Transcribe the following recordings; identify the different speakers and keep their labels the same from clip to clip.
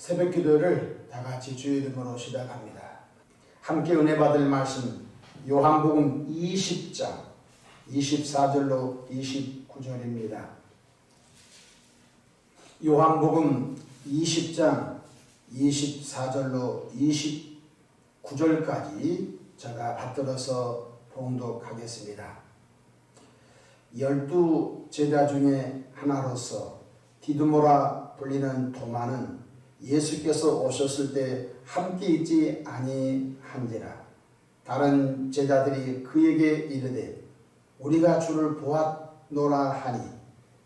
Speaker 1: 새벽 기도를 다 같이 주의 이름으로 시작합니다. 함께 은혜 받을 말씀 요한복음 20장 24절로 29절입니다. 요한복음 20장 24절로 29절까지 제가 받들어서 봉독하겠습니다. 12 제자 중에 하나로서 디두모라 불리는 도마는 예수께서 오셨을 때 함께 있지 아니한지라. 다른 제자들이 그에게 이르되 우리가 주를 보았노라 하니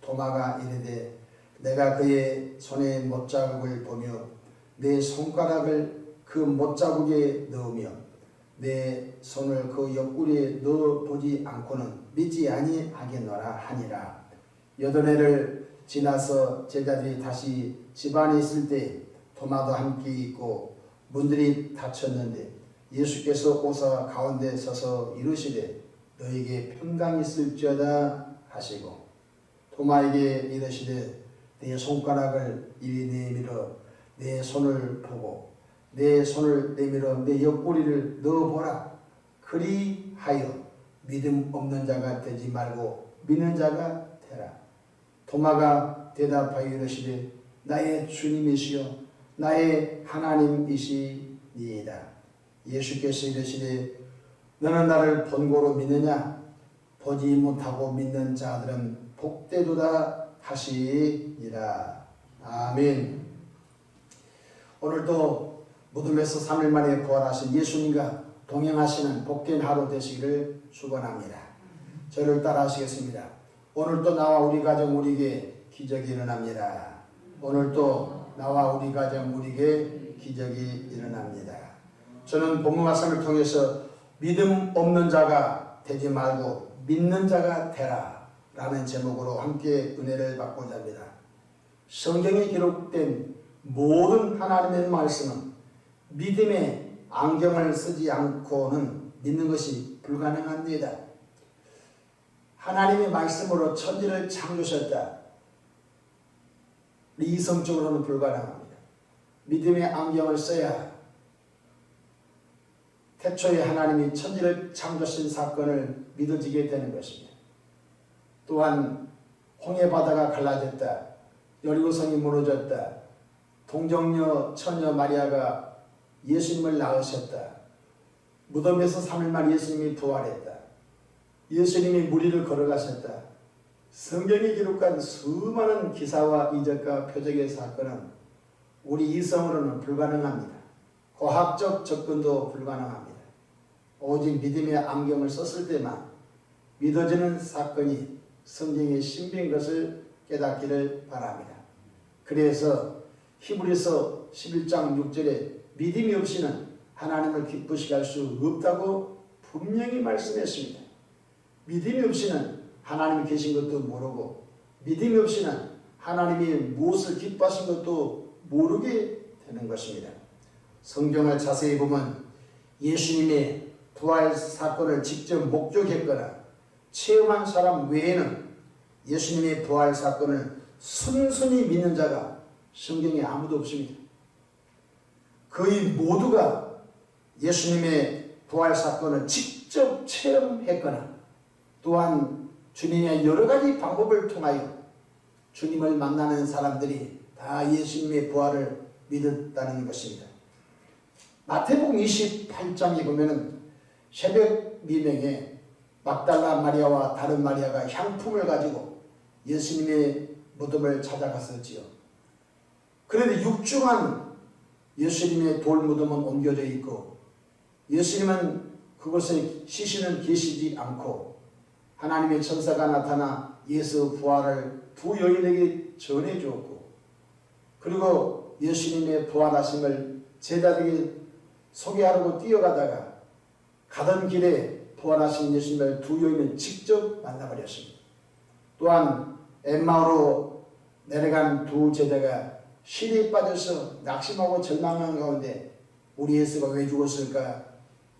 Speaker 1: 도마가 이르되 내가 그의 손에 못자국을 보며 내 손가락을 그 못자국에 넣으며 내 손을 그 옆구리에 넣어보지 않고는 믿지 아니하겠노라 하니라. 8해를 지나서 제자들이 다시 집안에 있을 때 도마도 함께 있고 문들이 닫혔는데 예수께서 오사 가운데 서서 이르시되 너에게 평강이 있을지어다 하시고 도마에게 이르시되 내 손가락을 이리 내밀어 내 손을 보고 내 손을 내밀어 내 옆구리를 넣어보라. 그리하여 믿음 없는 자가 되지 말고 믿는 자가 되라. 도마가 대답하여 이르시되 나의 주님이시여 나의 하나님이시니이다. 예수께서 이르시되 너는 나를 본고로 믿느냐? 보지 못하고 믿는 자들은 복되도다 하시니라. 아멘. 오늘도 무덤에서 3일 만에 부활하신 예수님과 동행하시는 복된 하루 되시기를 축원합니다. 저를 따라 하시겠습니다. 오늘도 나와 우리 가정 우리에게 기적이 일어납니다. 오늘도 나와 우리 가정 우리에게 기적이 일어납니다. 저는 본문 말씀을 통해서 믿음 없는 자가 되지 말고 믿는 자가 되라 라는 제목으로 함께 은혜를 받고자 합니다. 성경에 기록된 모든 하나님의 말씀은 믿음의 안경을 쓰지 않고는 믿는 것이 불가능합니다. 하나님의 말씀으로 천지를 창조하셨다. 이성적으로는 불가능합니다. 믿음의 안경을 써야 태초에 하나님이 천지를 창조하신 사건을 믿어지게 되는 것입니다. 또한 홍해바다가 갈라졌다. 여리고성이 무너졌다. 동정녀 처녀 마리아가 예수님을 낳으셨다. 무덤에서 3일 만에 예수님이 부활했다. 예수님이 무리를 걸어가셨다. 성경에 기록한 수많은 기사와 이적과 표적의 사건은 우리 이성으로는 불가능합니다. 과학적 접근도 불가능합니다. 오직 믿음의 안경을 썼을 때만 믿어지는 사건이 성경의 신비인 것을 깨닫기를 바랍니다. 그래서 히브리서 11장 6절에 믿음이 없이는 하나님을 기쁘시게 할 수 없다고 분명히 말씀했습니다. 믿음이 없이는 하나님이 계신 것도 모르고 믿음이 없이는 하나님이 무엇을 기뻐하신 것도 모르게 되는 것입니다. 성경을 자세히 보면 예수님의 부활 사건을 직접 목격했거나 체험한 사람 외에는 예수님의 부활 사건을 순순히 믿는 자가 성경에 아무도 없습니다. 거의 모두가 예수님의 부활 사건을 직접 체험했거나 또한 주님의 여러 가지 방법을 통하여 주님을 만나는 사람들이 다 예수님의 부활을 믿었다는 것입니다. 마태복음 28장에 보면은 새벽 미명에 막달라 마리아와 다른 마리아가 향품을 가지고 예수님의 무덤을 찾아갔었지요. 그런데 육중한 예수님의 돌무덤은 옮겨져 있고 예수님은 그곳에 시신은 계시지 않고 하나님의 천사가 나타나 예수 부활을 두 여인에게 전해 주었고 그리고 예수님의 부활하심을 제자들에게 소개하려고 뛰어가다가 가던 길에 부활하신 예수님을 두 여인은 직접 만나버렸습니다. 또한 엠마오로 내려간 두 제자가 시리에 빠져서 낙심하고 절망한 가운데 우리 예수가 왜 죽었을까?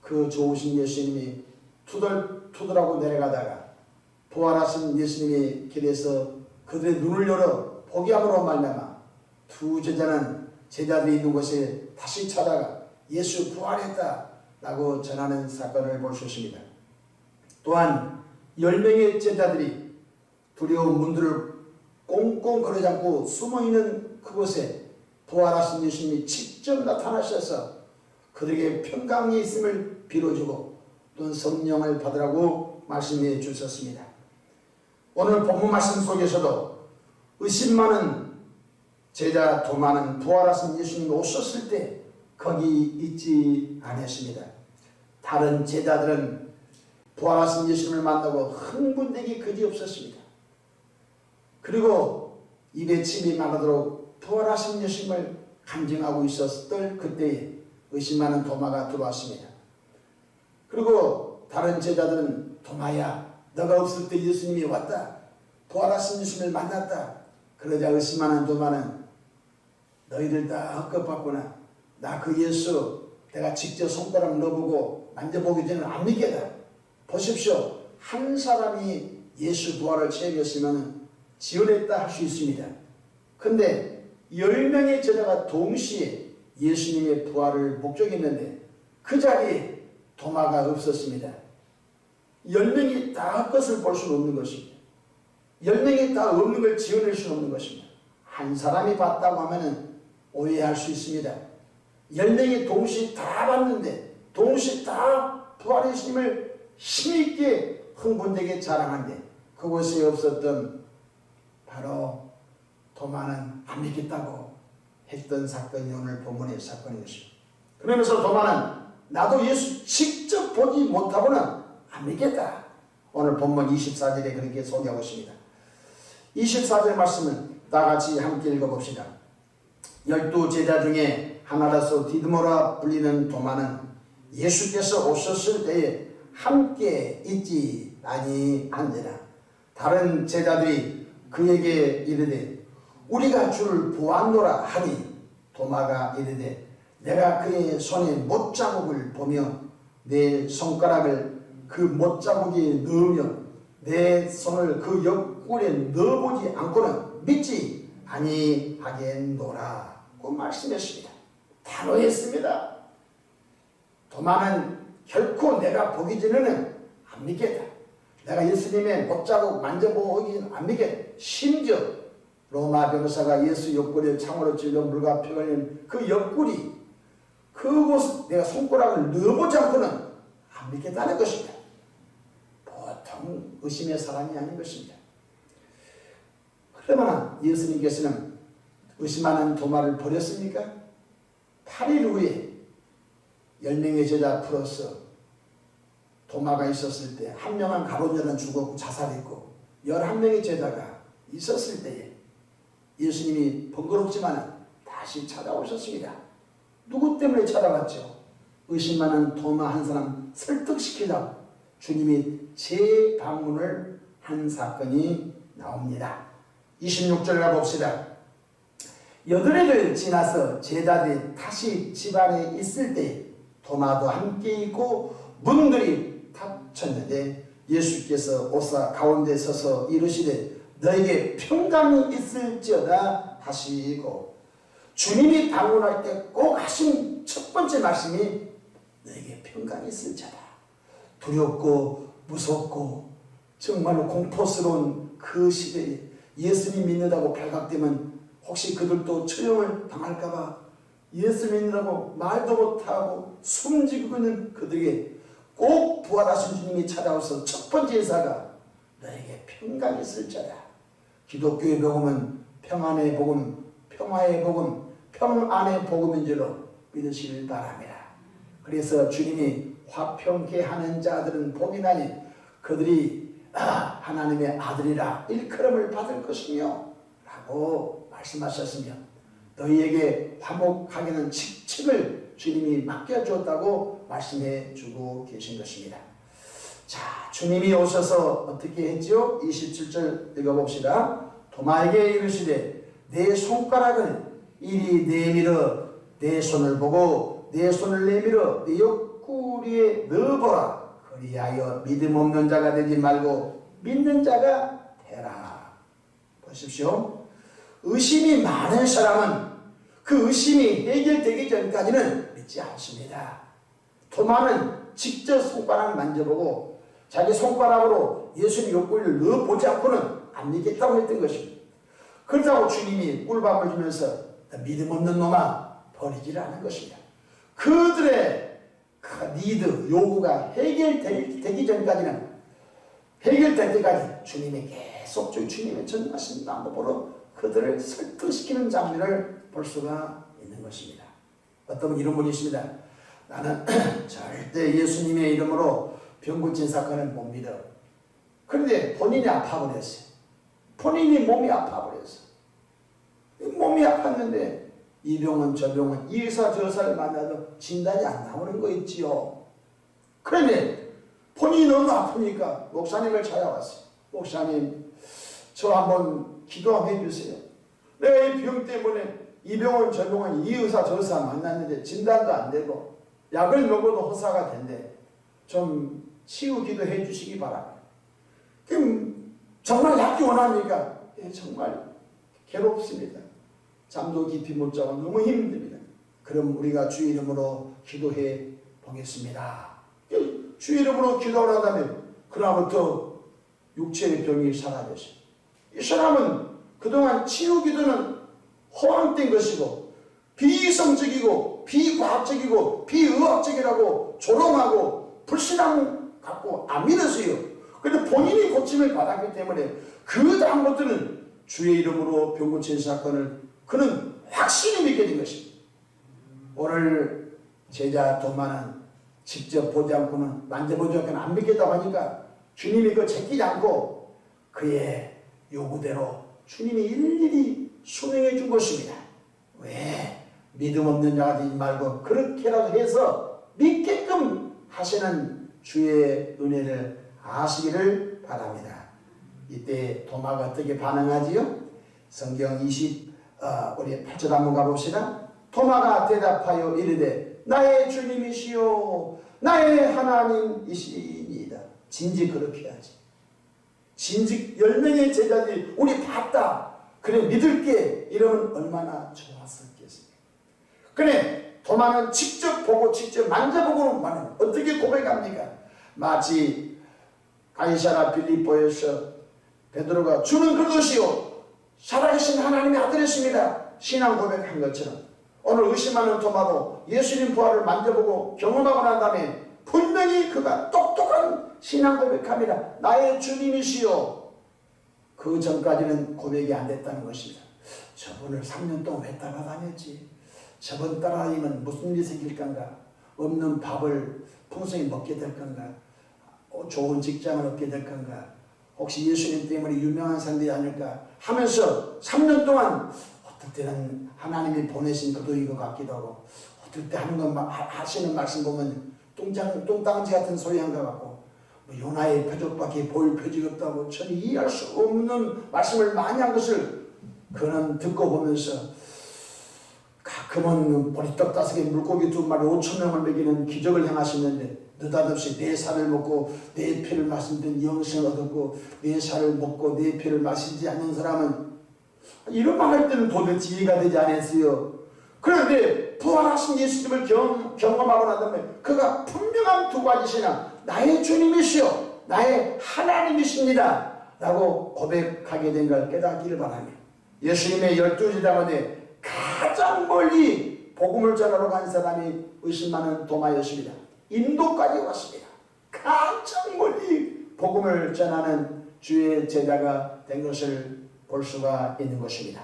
Speaker 1: 그 좋으신 예수님이 투덜투덜하고 내려가다가 부활하신 예수님의 길에서 그들의 눈을 열어 포기함으로 말미암아 두 제자는 제자들이 있는 곳에 다시 찾아가 예수 부활했다 라고 전하는 사건을 볼 수 있습니다. 또한 10명의 제자들이 두려운 문들을 꽁꽁 걸어 잠고 숨어있는 그곳에 부활하신 예수님이 직접 나타나셔서 그들에게 평강이 있음을 빌어주고 또는 성령을 받으라고 말씀해 주셨습니다. 오늘 본문 말씀 속에서도 의심 많은 제자 도마는 부활하신 예수님이 오셨을 때 거기 있지 않았습니다. 다른 제자들은 부활하신 예수님을 만나고 흥분되기 그지없었습니다. 그리고 입에 침이 마르도록 부활하신 예수님을 간증하고 있었을 그때에 의심 많은 도마가 들어왔습니다. 그리고 다른 제자들은 도마야, 너가 없을 때 예수님이 왔다. 부활하신 예수님을 만났다. 그러자 의심 많은 도마는 너희들 다 헛것봤구나. 나 그 예수 내가 직접 손가락 넣어보고 만져보기 전에 안 믿겠다. 보십시오. 한 사람이 예수 부활을 체험했으면 지원했다 할 수 있습니다. 근데 10명의 제자가 동시에 예수님의 부활을 목격했는데 그 자리에 도마가 없었습니다. 10명이 다 헛것을 볼 수는 없는 것입니다. 10명이 다 없는 걸 지어낼 수는 없는 것입니다. 한 사람이 봤다고 하면 오해할 수 있습니다. 10명이 동시에 다 봤는데 동시에 다 부활의 예수님을 힘있게 흥분되게 자랑하는데 그곳에 없었던 바로 도마는 안 믿겠다고 했던 사건이 오늘 본문의 사건이었습니다. 그러면서 도마는 나도 예수 직접 보지 못하고는 안 믿겠다. 오늘 본문 24절에 그렇게 소개하고 있습니다. 24절 말씀은 다같이 함께 읽어봅시다. 12 제자 중에 하나라서 디드모라 불리는 도마는 예수께서 오셨을 때에 함께 있지 아니한지라. 다른 제자들이 그에게 이르되 우리가 주를 보았노라 하니 도마가 이르되 내가 그의 손에 못자국을 보며 내 손가락을 그 못자국에 넣으며 내 손을 그 옆구리에 넣어보지 않고는 믿지 아니하겠노라고 말씀했습니다. 단호했습니다. 도마는 결코 내가 보기 전에는 안 믿겠다. 내가 예수님의 못자국 만져보기는 안 믿겠다. 심지어 로마 병사가 예수 옆구리에 창으로 찔러 물과 피가 흘리는 그 옆구리 그곳 내가 손가락을 넣어보지 않고는 안 믿겠다는 것입니다. 보통 의심의 사람이 아닌 것입니다. 그러나 예수님께서는 의심하는 도마를 버렸습니까? 8일 후에 10명의 제자 플러스 도마가 있었을 때 한 명은 가론자는 죽었고 자살했고 11명의 제자가 있었을 때에 예수님이 번거롭지만 다시 찾아오셨습니다. 누구 때문에 찾아왔죠? 의심 많은 도마 한 사람 설득시키려고 주님이 재방문을 한 사건이 나옵니다. 26절 가봅시다. 8일을 지나서 제자들이 다시 집안에 있을 때 도마도 함께 있고 문들이 닫혔는데 예수께서 오사 가운데 서서 이르시되 너에게 평강이 있을지어다 하시고 주님이 방문할 때 꼭 하신 첫 번째 말씀이 너에게 평강이 있을지어다. 두렵고 무섭고 정말로 공포스러운 그 시대에 예수님 믿는다고 발각되면 혹시 그들도 처형을 당할까봐 예수 믿는다고 말도 못하고 숨지고 있는 그들에게 꼭 부활하신 주님이 찾아와서 첫 번째 인사가 너에게 평강이 있을지어다. 기독교의 복음은 평안의 복음, 평화의 복음, 평안의 복음인 줄로 믿으시길 바랍니다. 그래서 주님이 화평케 하는 자들은 복이 나니 그들이 하나님의 아들이라 일컬음을 받을 것이며 라고 말씀하셨으며 너희에게 화목하게는 칙칙을 주님이 맡겨주었다고 말씀해 주고 계신 것입니다. 자, 주님이 오셔서 어떻게 했죠? 27절 읽어봅시다. 도마에게 이르시되 내 손가락을 이리 내밀어 내 손을 보고 내 손을 내밀어 내 옆구리에 넣어보라. 그리하여 믿음 없는 자가 되지 말고 믿는 자가 되라. 보십시오. 의심이 많은 사람은 그 의심이 해결되기 전까지는 믿지 않습니다. 토마는 직접 손가락을 만져보고 자기 손가락으로 예수님 옆구리를 넣어보지 않고는 안 믿겠다고 했던 것입니다. 그렇다고 주님이 꿀밤을 주면서 믿음 없는 놈아 버리지를 않은 것입니다. 그들의 니드, 요구가 해결되기 전까지는, 해결될 때까지 주님이 계속 주님의 전하신 방법으로 그들을 설득시키는 장면을 볼 수가 있는 것입니다. 어떤 분 이런 분이 있습니다. 나는 절대 예수님의 이름으로 병 고친 사건을 못 믿어. 그런데 본인이 아파버렸어요. 본인이 몸이 아파버렸어. 몸이 아팠는데 이 병은 저 병은 이 의사 저 의사를 만나도 진단이 안 나오는 거 있지요. 그런데 본인이 너무 아프니까 목사님을 찾아왔어요. 목사님, 저 한번 기도 한번 해주세요. 내가 이 병 때문에 이 병원 저 병원 이 의사 저 의사 만났는데 진단도 안 되고 약을 먹어도 허사가 된대. 좀 치유기도 해주시기 바랍니다. 그럼 정말 낫기 원합니까? 예, 정말 괴롭습니다. 잠도 깊이 못 자고 너무 힘듭니다. 그럼 우리가 주의 이름으로 기도해 보겠습니다. 주의 이름으로 기도를 한다면 그날부터 육체의 병이 사라졌어요. 이 사람은 그동안 치유 기도는 허황된 것이고 비이성적이고 비과학적이고 비의학적이라고 조롱하고 불신앙 갖고 안 믿었어요. 그런데 본인이 고침을 받았기 때문에 그 다음부터는 주의 이름으로 병 고친 사건을 그는 확실히 믿게 된 것입니다. 오늘 제자 도마는 직접 보지 않고는 만져보지 않고는 안 믿겠다고 하니까 주님이 그거 제끼지 않고 그의 요구대로 주님이 일일이 수행해 준 것입니다. 왜? 믿음 없는 자가 되지 말고 그렇게라도 해서 믿게끔 하시는 주의 은혜를 아시기를 바랍니다. 이때 도마가 어떻게 반응하지요? 성경 우리 8절 한번 가봅시다. 도마가 대답하여 이르되 나의 주님이시요 나의 하나님이시니이다. 진즉 그렇게 하지. 진즉 10명의 제자들이 우리 봤다. 그래 믿을게. 이러면 얼마나 좋았었겠습니까? 그래 도마는 직접 보고 직접 만져보고는 어떻게 고백합니까? 마치 가이사랴 빌립보에서 베드로가 주는 그것이요 살아계신 하나님의 아들이십니다. 신앙 고백한 것처럼 오늘 의심하는 도마도 예수님 부활을 만져보고 경험하고 난 다음에 분명히 그가 똑똑한 신앙 고백합니다. 나의 주님이시요. 그 전까지는 고백이 안 됐다는 것입니다. 저분을 3년 동안 왜 따라다녔지? 저분 따라다니면 무슨 일이 생길 건가? 없는 밥을 풍성히 먹게 될 건가? 좋은 직장을 얻게 될 건가? 혹시 예수님 때문에 유명한 사람들이 아닐까? 하면서 3년 동안 어떨 때는 하나님이 보내신 그도인 것 같기도 하고 어떨 때 하시는 말씀 보면 똥땅지 같은 소리 한 것 같고 요나의 표적밖에 보일 표적이 없다고 전혀 이해할 수 없는 말씀을 많이 한 것을 그는 듣고 보면서 가끔은 보리떡 5개 물고기 2마리 5,000명을 먹이는 기적을 행하시는데 느닷없이 내 살을 먹고 내 피를 마시는 영생을 얻었고 내 살을 먹고 내 피를 마시지 않는 사람은 이런 말 할 때는 도대체 이해가 되지 않았어요. 그런데 부활하신 예수님을 경험하고 난 다음에 그가 분명한 두 가지 신앙 나의 주님이시여 나의 하나님이십니다 라고 고백하게 된 걸 깨닫기를 바랍니다. 예수님의 12제자 가운데 가장 멀리 복음을 전하러 간 사람이 의심하는 도마였습니다. 인도까지 왔습니다. 가장 멀리 복음을 전하는 주의 제자가 된 것을 볼 수가 있는 것입니다.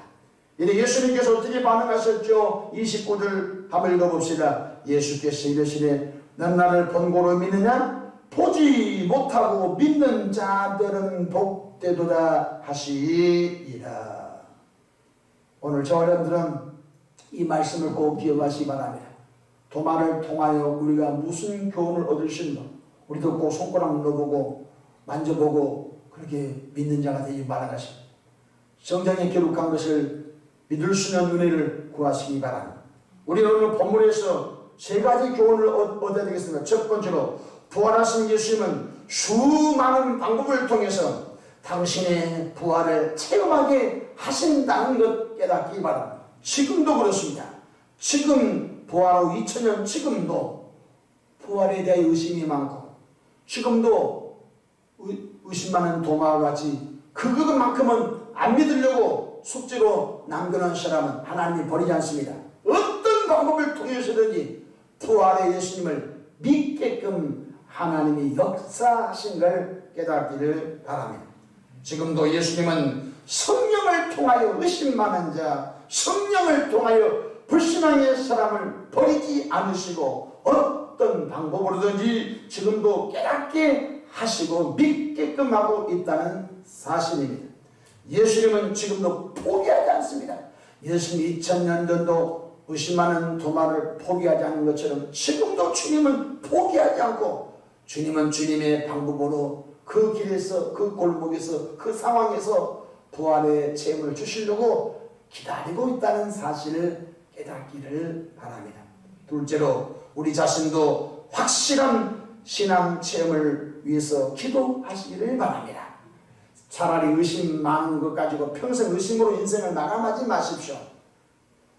Speaker 1: 이제 예수님께서 어떻게 반응하셨죠? 29절 한번 읽어봅시다. 예수께서 이르시되 넌 나를 본고로 믿느냐? 보지 못하고 믿는 자들은 복되도다 하시리라. 오늘 저와 여러분들은 이 말씀을 꼭 기억하시기 바랍니다. 도마를 통하여 우리가 무슨 교훈을 얻을 수 있는 우리도 꼭 손가락 넣어보고 만져보고 그렇게 믿는 자가 되지 말아가십니다. 성경에 기록한 것을 믿을 수 있는 은혜를 구하시기 바랍니다. 우리는 오늘 본문에서 3가지 교훈을 얻어야 되겠습니다. 첫 번째로 부활하신 예수님은 수많은 방법을 통해서 당신의 부활을 체험하게 하신다는 것 깨닫기 바랍니다. 지금도 그렇습니다. 지금 부활 후 2000년 지금도 부활에 대해 의심이 많고 지금도 의심 많은 도마와 같이 그것만큼은 안 믿으려고 숙제로 남겨놓은 사람은 하나님이 버리지 않습니다. 어떤 방법을 통해서든지 부활의 예수님을 믿게끔 하나님이 역사하신 걸 깨닫기를 바랍니다. 지금도 예수님은 성령을 통하여 의심 많은 자, 성령을 통하여 불신앙의 사람을 버리지 않으시고 어떤 방법으로든지 지금도 깨닫게 하시고 믿게끔 하고 있다는 사실입니다. 예수님은 지금도 포기하지 않습니다. 예수님 2000년 전도 의심 많은 도마를 포기하지 않은 것처럼 지금도 주님은 포기하지 않고 주님은 주님의 방법으로 그 길에서 그 골목에서 그 상황에서 부활의 체험을 주시려고 기다리고 있다는 사실을 깨닫기를 바랍니다. 둘째로 우리 자신도 확실한 신앙 체험을 위해서 기도하시기를 바랍니다. 차라리 의심 많은 것 가지고 평생 의심으로 인생을 마감하지 마십시오.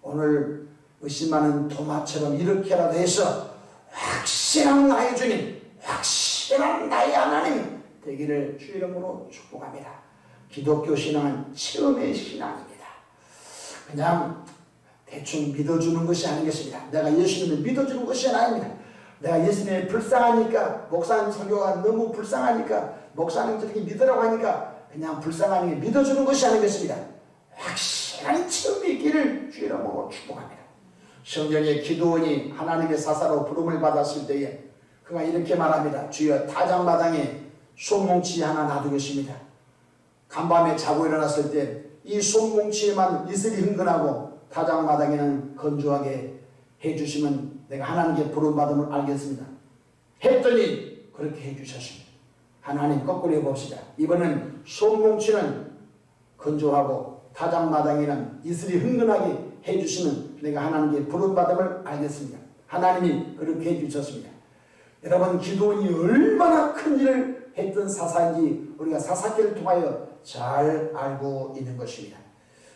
Speaker 1: 오늘 의심 많은 도마처럼 이렇게라도 해서 확실한 나의 주님, 확실한 나의 하나님 되기를 주 이름으로 축복합니다. 기독교 신앙은 체험의 신앙입니다. 그냥 대충 믿어주는 것이 아니겠습니다. 내가 예수님을 믿어주는 것이 아닙니다. 내가 예수님이 불쌍하니까, 목사님 설교가 너무 불쌍하니까, 목사님 저렇게 믿으라고 하니까 그냥 불쌍하니 믿어주는 것이 아니겠습니다. 확실한 체험이 있기를 주 이름으로 축복합니다. 성경의 기도원이 하나님의 사사로 부름을 받았을 때에 그가 이렇게 말합니다. 주여 타작마당에 솜뭉치 하나 놔두겠습니다. 간밤에 자고 일어났을 때 이 솜뭉치에만 이슬이 흥건하고 타작마당에는 건조하게 해주시면 내가 하나님께 부름받음을 알겠습니다. 했더니 그렇게 해주셨습니다. 하나님 거꾸로 해봅시다. 이번엔 솜뭉치는 건조하고 타작마당에는 이슬이 흥건하게 해주시면 내가 하나님께 부름받음을 알겠습니다. 하나님이 그렇게 해주셨습니다. 여러분 기도원이 얼마나 큰 일을 했던 사사인지 우리가 사사기를 통하여 잘 알고 있는 것입니다.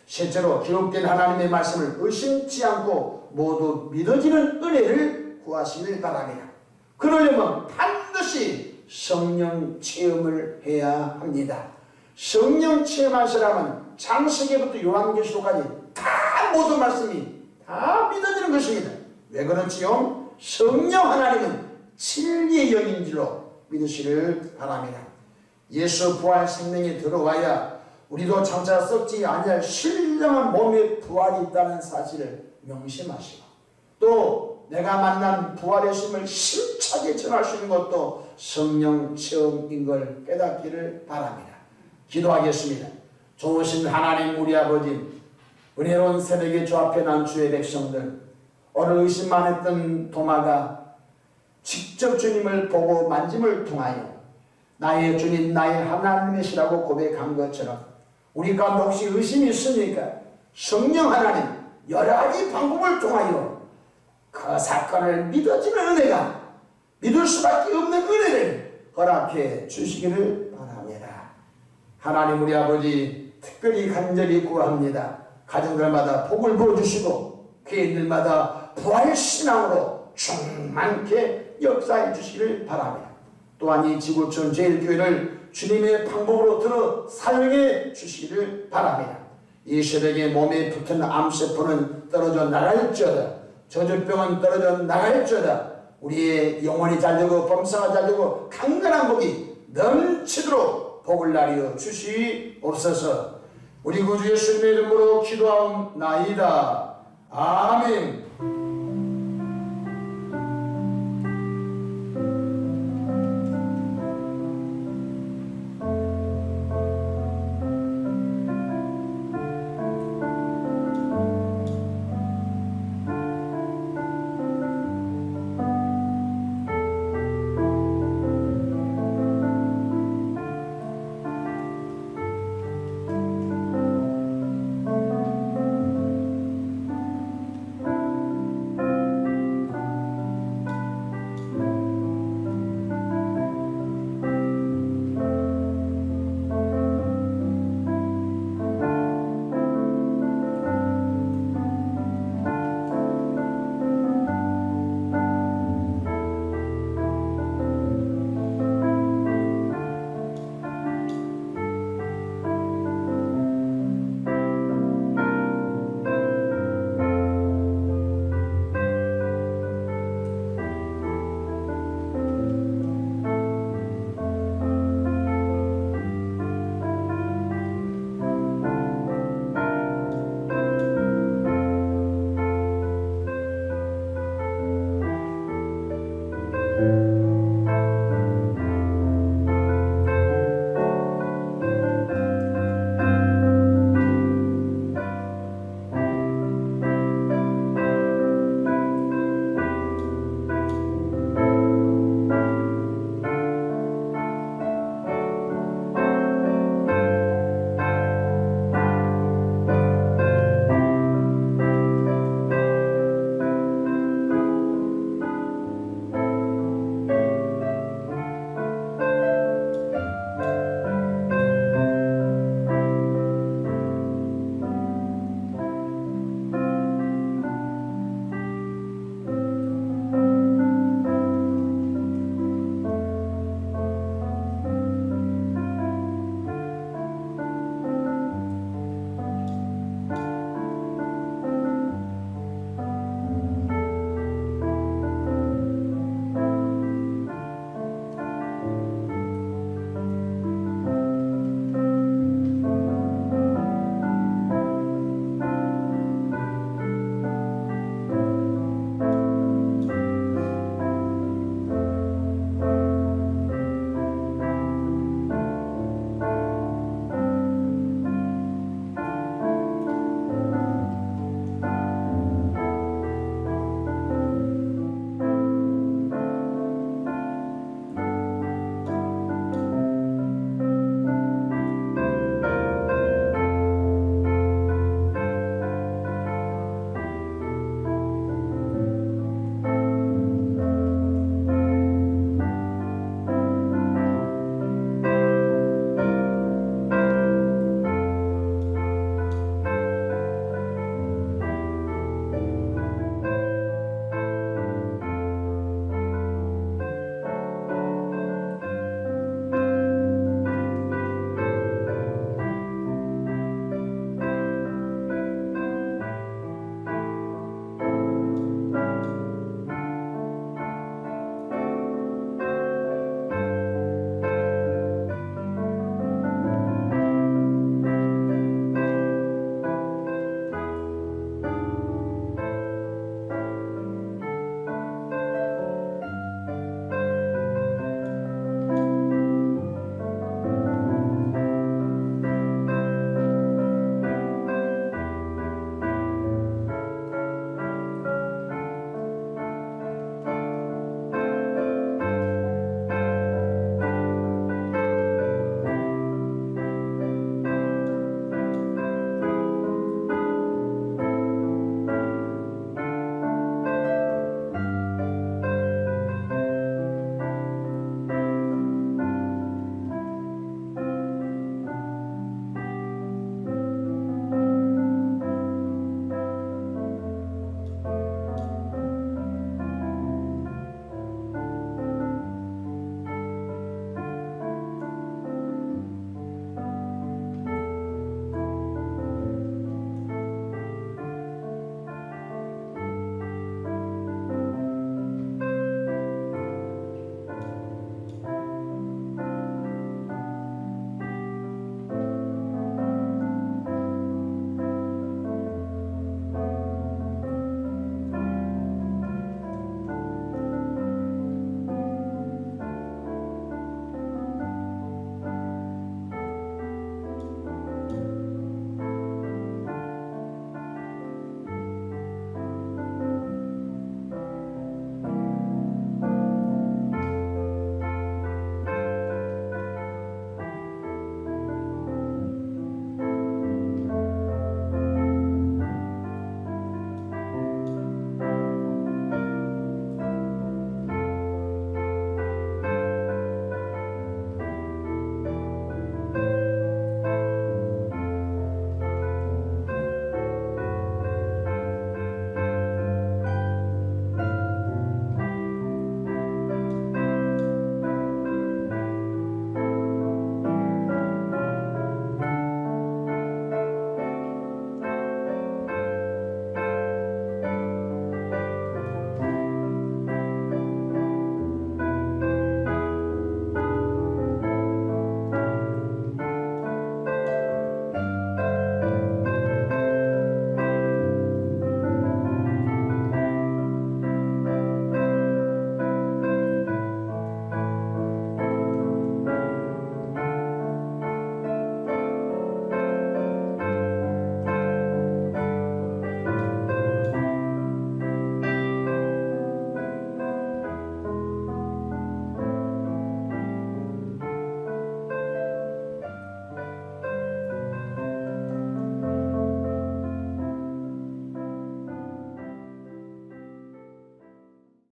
Speaker 1: 실제로 기록된 하나님의 말씀을 의심치 않고 모두 믿어지는 은혜를 구하시길 바랍니다. 그러려면 반드시 성령 체험을 해야 합니다. 성령 체험한 사람은 창세기부터 요한계시록까지 다 모든 말씀이 다 믿어지는 것입니다. 왜 그렇지요? 성령 하나님은 진리의 영인 줄로 믿으시길 바랍니다. 예수 부활 생명이 들어와야 우리도 장차 썩지 아니할 신령한 몸의 부활이 있다는 사실을 명심하시고 또 내가 만난 부활의 심을 힘차게 전할 수 있는 것도 성령 체험인 걸 깨닫기를 바랍니다. 기도하겠습니다. 좋으신 하나님 우리 아버지, 은혜로운 새벽에 주 앞에 난 주의 백성들, 오늘 의심만 했던 도마가 직접 주님을 보고 만짐을 통하여 나의 주님 나의 하나님이시라고 고백한 것처럼 우리 가운데 혹시 의심이 있으니까 성령 하나님 여러 가지 방법을 통하여 그 사건을 믿어지는 은혜가 믿을 수밖에 없는 은혜를 허락해 주시기를 바랍니다. 하나님 우리 아버지 특별히 간절히 구합니다. 가정들마다 복을 부어주시고 교인들마다 부활신앙으로 충만케 역사해 주시기를 바랍니다. 또한 이 지구촌 제일교회를 주님의 방법으로 들어 사용해 주시기를 바랍니다. 이 새벽에 몸에 붙은 암세포는 떨어져 나갈지어다. 저주병은 떨어져 나갈지어다. 우리의 영혼이 잘되고 범사가 잘되고 강건한 복이 넘치도록 복을 나리어 주시옵소서. 우리 구주 예수님의 이름으로 기도하옵나이다. 아멘.